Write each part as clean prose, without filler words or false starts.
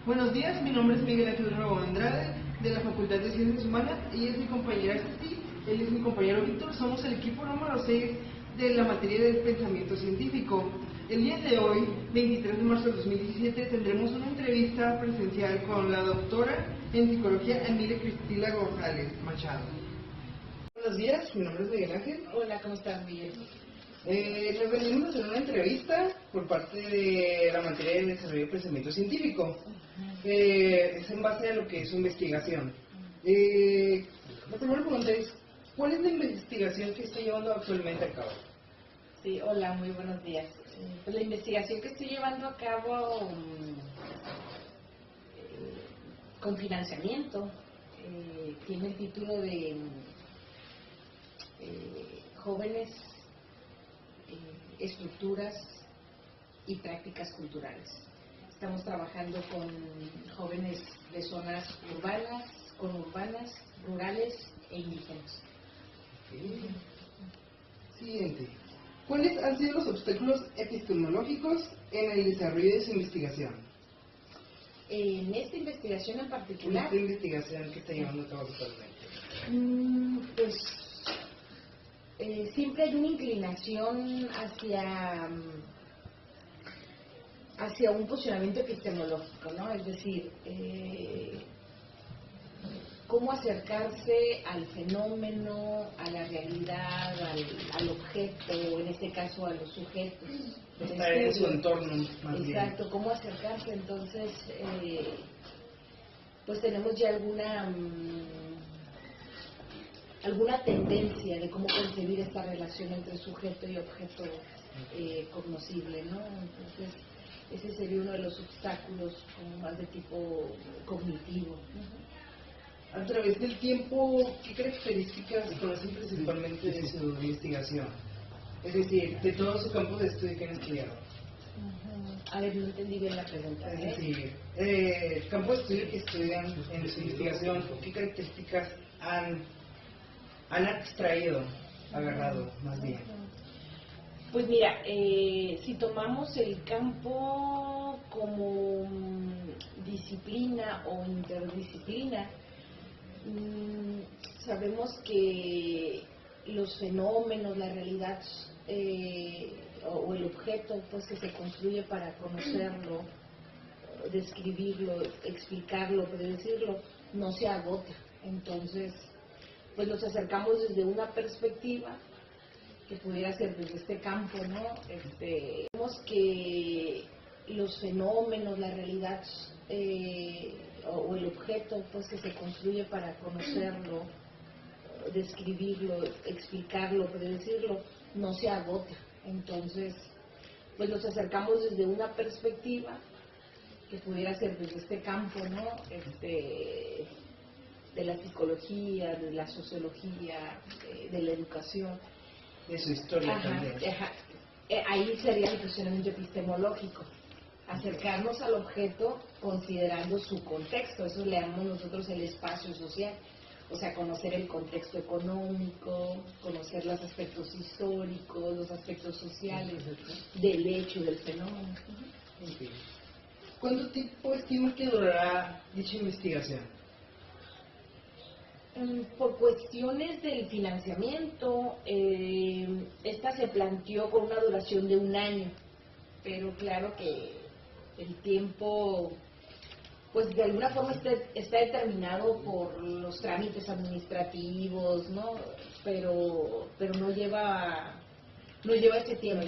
Buenos días, mi nombre es Miguel Ángel Raúl Andrade, de la Facultad de Ciencias Humanas. Ella es mi compañera Ceci, él es mi compañero Víctor. Somos el equipo número 6 de la materia del pensamiento científico. El día de hoy, 23 de marzo de 2017, tendremos una entrevista presencial con la doctora en psicología Emilia Cristila González Machado. Buenos días, mi nombre es Miguel Ángel. Hola, ¿cómo estás, Miguel? Nos venimos a hacer una entrevista por parte de la materia de desarrollo del pensamiento científico. Es en base a lo que es su investigación. La primera pregunta es, ¿cuál es la investigación que está llevando actualmente a cabo? Sí, hola, muy buenos días. Pues la investigación que estoy llevando a cabo con financiamiento tiene el título de Jóvenes, Estructuras y Prácticas Culturales. Estamos trabajando con jóvenes de zonas urbanas, conurbanas, rurales e indígenas. Siguiente. ¿Cuáles han sido los obstáculos epistemológicos en el desarrollo de su investigación? En esta investigación en particular, Esta investigación que está llevando a cabo actualmente. pues siempre hay una inclinación hacia un posicionamiento epistemológico, ¿no? Es decir, cómo acercarse al fenómeno, a la realidad, al objeto, en este caso a los sujetos. Estar en su entorno, más bien. Exacto, cómo acercarse. Entonces, pues tenemos ya alguna tendencia de cómo concebir esta relación entre sujeto y objeto cognoscible, ¿no? Entonces, ese sería uno de los obstáculos como más de tipo cognitivo. A través del tiempo, ¿qué características conocen principalmente de su investigación? Es decir, de todo su campo de estudio que han estudiado. A ver, no entendí bien la pregunta. Es decir, el campo de estudio que estudian en su investigación, ¿qué características han extraído, agarrado, más bien? Pues mira, si tomamos el campo como disciplina o interdisciplina, sabemos que los fenómenos, la realidad o el objeto pues que se construye para conocerlo, describirlo, explicarlo, predecirlo, no se agota. Entonces, pues nos acercamos desde una perspectiva que pudiera ser desde este campo, ¿no? Vemos que los fenómenos, la realidad o el objeto pues que se construye para conocerlo, describirlo, explicarlo, predecirlo, no se agota. Entonces, pues nos acercamos desde una perspectiva que pudiera ser desde este campo, ¿no? De la psicología, de la sociología, de la educación. De su historia también. Ahí sería el posicionamiento epistemológico, acercarnos al objeto considerando su contexto. Eso le llamamos nosotros el espacio social, o sea, conocer el contexto económico, conocer los aspectos históricos, los aspectos sociales del hecho, del fenómeno. ¿Cuánto tiempo estima que durará dicha investigación? Por cuestiones del financiamiento, esta se planteó con una duración de 1 año, pero claro que el tiempo, pues de alguna forma está determinado por los trámites administrativos, ¿no? Pero no lleva ese tiempo,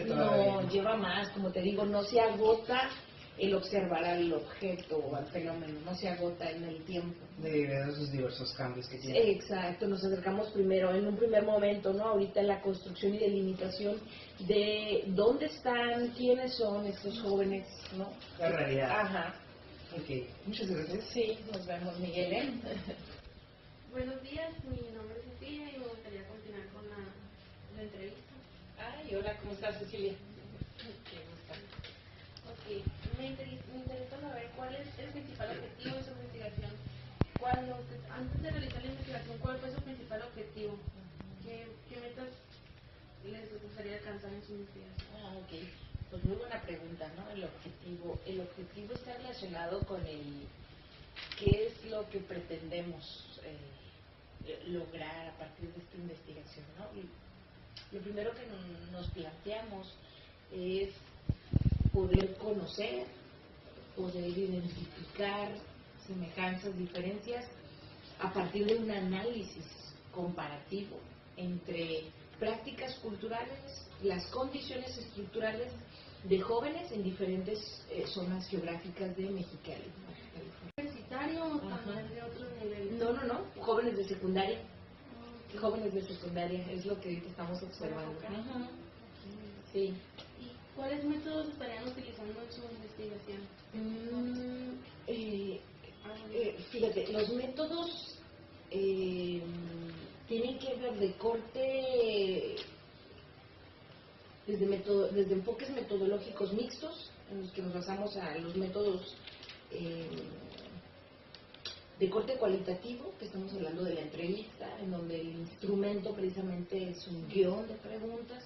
no lleva más, como te digo, no se agota el observar al objeto o al fenómeno, no se agota en el tiempo. Debido a sus diversos cambios que tiene. Exacto, nos acercamos primero, en un primer momento, ¿no? Ahorita en la construcción y delimitación de dónde están, quiénes son estos jóvenes, ¿no? La realidad. Ajá. Ok, muchas gracias. Sí, nos vemos, Miguel. Buenos días, mi nombre es Cecilia y me gustaría continuar con la entrevista. Ay, hola, ¿cómo estás, Cecilia? Qué gusto. Ok, me interesa saber cuál es el principal objetivo de su investigación. Antes de realizar la investigación, ¿cuál fue su principal objetivo? ¿Qué metas les gustaría alcanzar en su investigación? Ok. Pues muy buena pregunta, ¿no? El objetivo está relacionado con el qué es lo que pretendemos lograr a partir de esta investigación, ¿no? Y lo primero que nos planteamos es poder conocer, poder identificar semejanzas, diferencias a partir de un análisis comparativo entre prácticas culturales, las condiciones estructurales de jóvenes en diferentes zonas geográficas de Mexicali. ¿Universitario o también de otro nivel? No, jóvenes de secundaria. Jóvenes de secundaria es lo que ahorita estamos observando. Sí. ¿Y cuáles métodos estarían utilizando en su investigación? Fíjate, los métodos tienen que ver de corte desde enfoques metodológicos mixtos, en los que nos basamos a los métodos de corte cualitativo, que estamos hablando de la entrevista, en donde el instrumento precisamente es un guión de preguntas,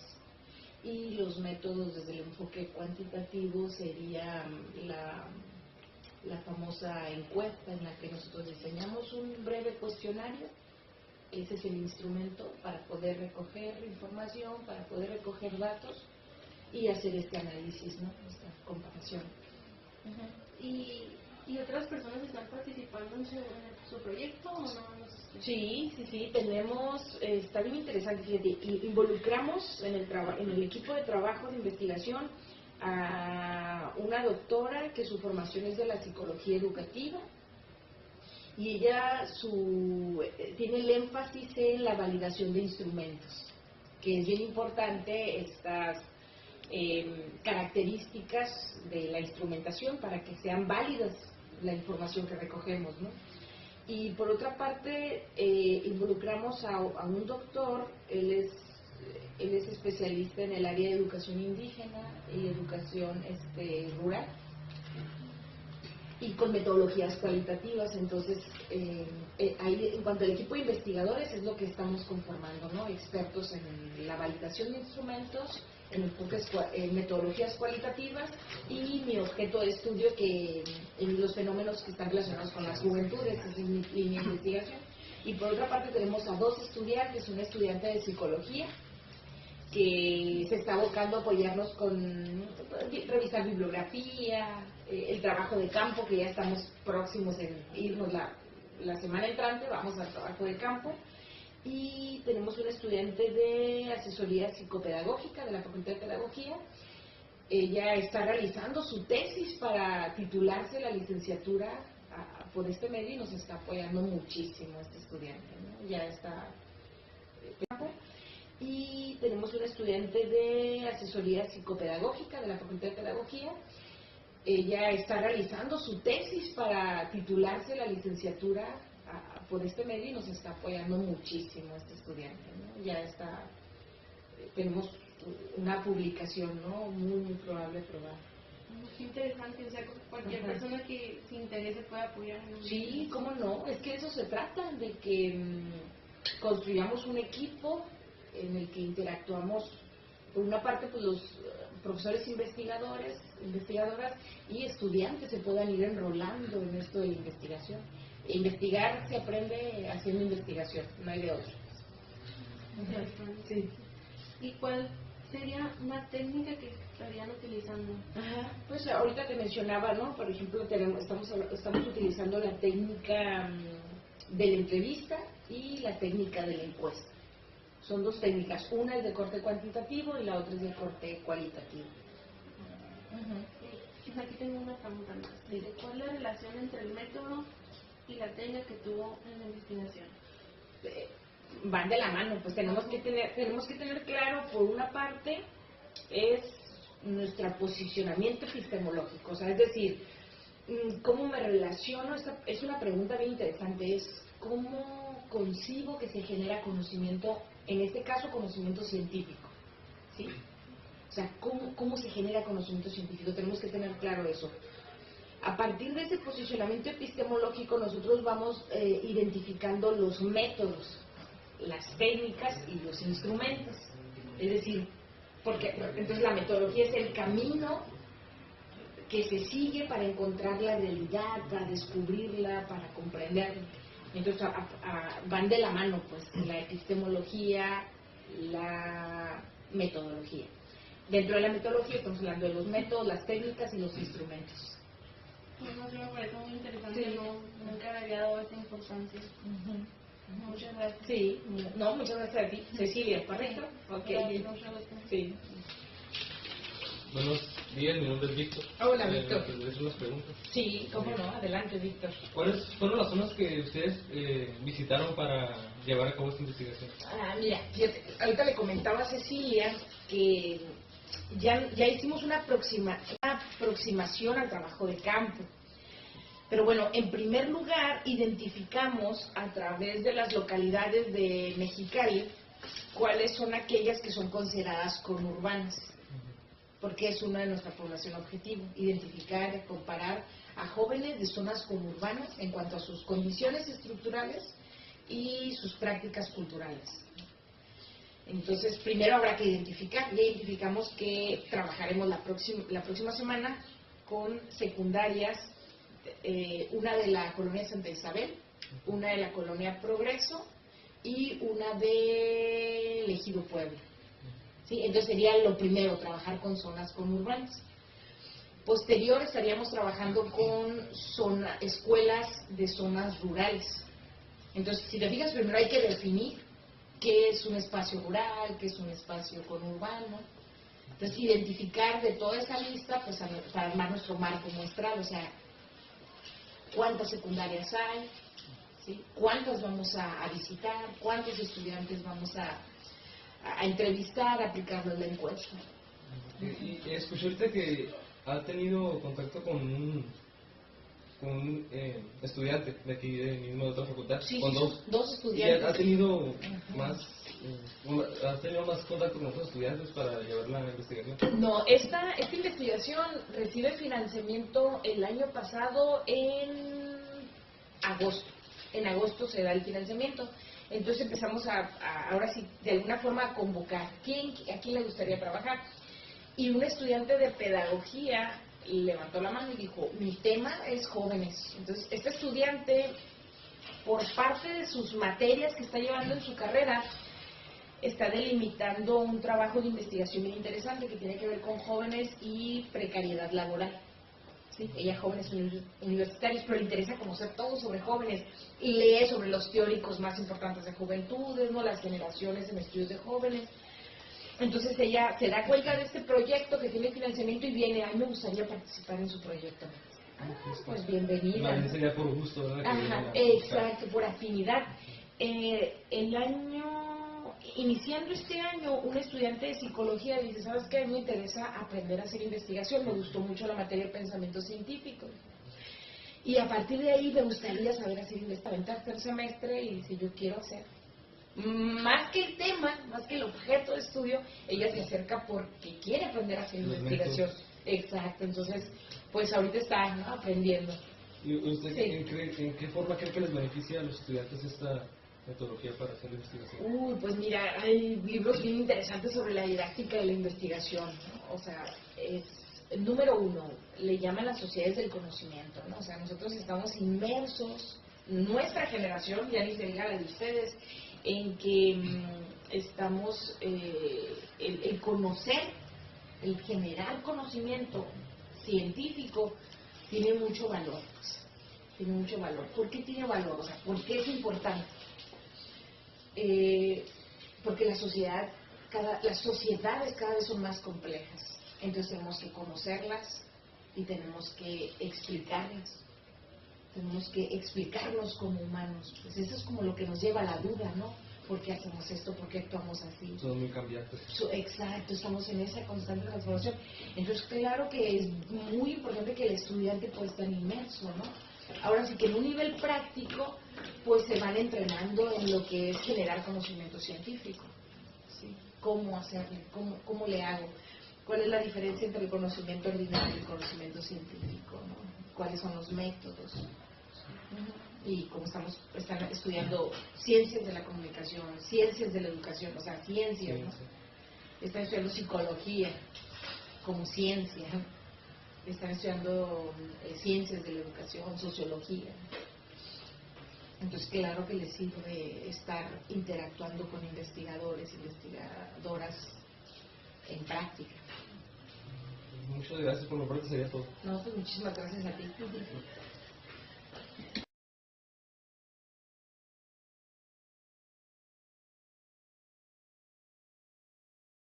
y los métodos desde el enfoque cuantitativo sería la famosa encuesta, en la que nosotros diseñamos un breve cuestionario. Ese es el instrumento para poder recoger información, para poder recoger datos y hacer este análisis, ¿no? Esta comparación. ¿Y otras personas están participando en su proyecto o no? Sí, tenemos, está bien interesante, fíjate, involucramos en el equipo de trabajo de investigación a una doctora que su formación es de la psicología educativa, y ella tiene el énfasis en la validación de instrumentos, que es bien importante estas características de la instrumentación para que sean válidas la información que recogemos, ¿no? Y por otra parte, involucramos a un doctor, él es especialista en el área de educación indígena y educación rural, y con metodologías cualitativas. Entonces, ahí, en cuanto al equipo de investigadores, es lo que estamos conformando, ¿no? Expertos en la validación de instrumentos, en metodologías cualitativas, y mi objeto de estudio en los fenómenos que están relacionados con las juventudes, esa es mi línea de investigación. Y por otra parte tenemos a dos estudiantes, una estudiante de psicología que se está abocando a apoyarnos con revisar bibliografía, el trabajo de campo, que ya estamos próximos en irnos la semana entrante, vamos al trabajo de campo. Y tenemos un estudiante de asesoría psicopedagógica de la Facultad de Pedagogía. Ella está realizando su tesis para titularse la licenciatura por este medio, y nos está apoyando muchísimo este estudiante, ¿no? Ya está. Y tenemos un estudiante de asesoría psicopedagógica de la Facultad de Pedagogía. Ella está realizando su tesis para titularse la licenciatura por este medio, y nos está apoyando muchísimo este estudiante, ¿no? Ya está, tenemos una publicación, ¿no? Muy probable probar. Muy interesante, o sea, cualquier persona que se interese puede apoyar. Sí, cómo no, es que eso se trata, de que construyamos un equipo en el que interactuamos, por una parte, pues los profesores investigadoras y estudiantes se puedan ir enrolando en esto de la investigación. Investigar se aprende haciendo investigación, no hay de otra. Sí. ¿Y cuál sería una técnica que estarían utilizando? Pues ahorita te mencionaba, ¿no? Por ejemplo, estamos utilizando la técnica de la entrevista y la técnica de la encuesta. Son dos técnicas, una es de corte cuantitativo y la otra es de corte cualitativo. Aquí tengo una pregunta más. ¿Cuál es la relación entre el método y la técnica que tuvo en la investigación? Van de la mano, pues tenemos que tener claro, por una parte, es nuestro posicionamiento epistemológico, o sea, es decir, ¿cómo me relaciono? Es una pregunta bien interesante, es ¿cómo concibo que se genera conocimiento, en este caso conocimiento científico? ¿Sí? O sea, ¿cómo se genera conocimiento científico? Tenemos que tener claro eso. A partir de ese posicionamiento epistemológico, nosotros vamos identificando los métodos, las técnicas y los instrumentos. Es decir, porque entonces la metodología es el camino que se sigue para encontrar la realidad, para descubrirla, para comprenderla. Entonces van de la mano, pues, la epistemología, la metodología. Dentro de la metodología estamos hablando de los métodos, las técnicas y los instrumentos. Bueno, sí me parece muy interesante, Sí. nunca le había dado esta importancia. Muchas gracias. Sí, no, muchas gracias a ti, Cecilia, ¿correcto? Ok. Gracias, mucho gusto. Sí. Buenos días, mi nombre es Víctor. Hola, Víctor. Les unas preguntas. Sí, cómo no, adelante, Víctor. ¿Cuáles fueron las zonas que ustedes visitaron para llevar a cabo esta investigación? Mira, fíjate, ahorita le comentaba a Cecilia que ya hicimos una aproximación al trabajo de campo. Pero bueno, en primer lugar, identificamos a través de las localidades de Mexicali cuáles son aquellas que son consideradas conurbanas, porque es una de nuestra población objetivo, identificar, comparar a jóvenes de zonas conurbanas en cuanto a sus condiciones estructurales y sus prácticas culturales. Entonces, primero habrá que identificar. Ya identificamos que trabajaremos la próxima semana con secundarias, una de la colonia Santa Isabel, una de la colonia Progreso y una de Ejido Puebla. ¿Sí? Entonces sería lo primero, trabajar con zonas conurbanas. Posterior estaríamos trabajando con escuelas de zonas rurales. Entonces, si te fijas, primero hay que definir qué es un espacio rural, qué es un espacio conurbano. Entonces, identificar de toda esa lista, pues para armar nuestro marco muestral, o sea, cuántas secundarias hay, ¿sí? Cuántas vamos a visitar, cuántos estudiantes vamos a entrevistar, a aplicarles la encuesta. Y escuché ahorita que ha tenido contacto con un estudiante de aquí, de otra facultad, Sí, con sí, dos. dos ¿Y estudiantes. ha tenido más contacto con otros estudiantes para llevar la investigación? No, esta investigación recibe financiamiento el año pasado en agosto. En agosto se da el financiamiento. Entonces empezamos ahora sí, de alguna forma a convocar. ¿A quién le gustaría trabajar? Y un estudiante de pedagogía levantó la mano y dijo, mi tema es jóvenes. Entonces, este estudiante, por parte de sus materias que está llevando en su carrera, está delimitando un trabajo de investigación bien interesante que tiene que ver con jóvenes y precariedad laboral. ¿Sí? Ella jóvenes universitarios, pero le interesa conocer todo sobre jóvenes y lee sobre los teóricos más importantes de juventudes, ¿no? Las generaciones en estudios de jóvenes. Entonces ella se da cuenta de este proyecto que tiene financiamiento y viene, a mí me gustaría participar en su proyecto. Pues bienvenida. Más sería por gusto, ¿verdad? Ajá, exacto, por afinidad. Iniciando este año, un estudiante de psicología dice, ¿sabes qué? Me interesa aprender a hacer investigación, me gustó mucho la materia de pensamiento científico. Y a partir de ahí me gustaría saber hacer investigación en tercer semestre y dice, yo quiero hacer. Más que el tema, más que el objeto de estudio, ella se acerca porque quiere aprender a hacer investigación. Exacto, entonces, pues ahorita está, ¿no?, aprendiendo. ¿Y usted Sí. en qué forma cree que les beneficia a los estudiantes esta metodología para hacer la investigación? Pues mira, hay libros bien interesantes sobre la didáctica de la investigación, ¿no? O sea, número uno, le llaman las sociedades del conocimiento, ¿no? O sea, nosotros estamos inmersos, nuestra generación, ya ni se diga la de ustedes, en que estamos, el conocer, el generar conocimiento científico tiene mucho valor, pues, tiene mucho valor. ¿Por qué tiene valor? O sea, ¿por qué es importante? Porque las sociedades cada vez son más complejas, entonces tenemos que conocerlas y tenemos que explicarlas, tenemos que explicarnos como humanos. Pues eso es como lo que nos lleva a la duda, ¿no? ¿Por qué hacemos esto? ¿Por qué actuamos así? Son muy cambiantes. Exacto, estamos en esa constante transformación. Entonces, claro que es muy importante que el estudiante pues esté inmerso, ¿no? Ahora sí que en un nivel práctico, pues se van entrenando en lo que es generar conocimiento científico. ¿Sí? ¿Cómo hacerlo? ¿Cómo le hago? ¿Cuál es la diferencia entre el conocimiento ordinario y el conocimiento científico, ¿no? ¿Cuáles son los métodos? Y como están estudiando ciencias de la comunicación, ciencias de la educación, o sea, ciencias, ¿no? están estudiando psicología como ciencia, están estudiando ciencias de la educación, sociología. Entonces, claro que les sirve estar interactuando con investigadores, investigadoras en práctica. Muchas gracias por lo pronto, sería todo. No, pues muchísimas gracias a ti.